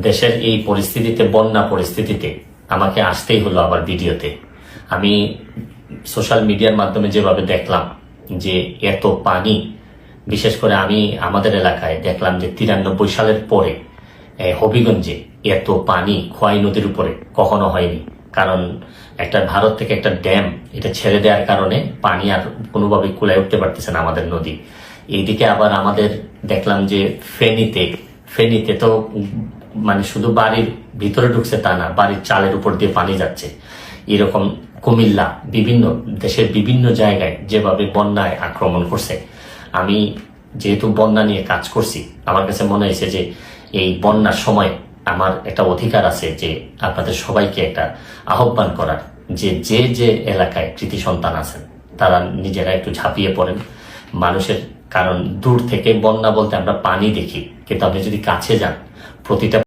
দেশের এই পরিস্থিতিতে, বন্যা পরিস্থিতিতে আমাকে আসতেই হলো আবার ভিডিওতে। আমি সোশ্যাল মিডিয়ার মাধ্যমে যেভাবে দেখলাম যে এত পানি, বিশেষ করে আমি আমাদের এলাকায় দেখলাম যে 93 সালের পরে হবিগঞ্জে এত পানি খোয়াই নদীর উপরে কখনো হয়নি। কারণ একটা ভারত থেকে একটা ড্যাম এটা ছেড়ে দেওয়ার কারণে পানি আর কোনোভাবে কুলায় উঠতে পারতেছে না আমাদের নদী। এইদিকে আবার আমাদের দেখলাম যে ফেনীতে তো মানে শুধু বাড়ির ভিতরে ঢুকছে তা না, বাড়ির চালের উপর দিয়ে পানি যাচ্ছে। এরকম কুমিল্লা, বিভিন্ন দেশের বিভিন্ন জায়গায় যেভাবে বন্যায় আক্রমণ করছে। আমি যেহেতু বন্যা নিয়ে কাজ করছি, আমার কাছে মনে হয়েছে যে এই বন্যার সময় আমার একটা অধিকার আছে যে আপনাদের সবাইকে একটা আহ্বান করার, যে যে যে এলাকায় কৃতি সন্তান আছেন তারা নিজেরা একটু ঝাঁপিয়ে পড়েন মানুষের। কারণ দূর থেকে বন্যা বলতে আমরা পানি দেখি, কিন্তু আপনি যদি কাছে যান প্রতিটা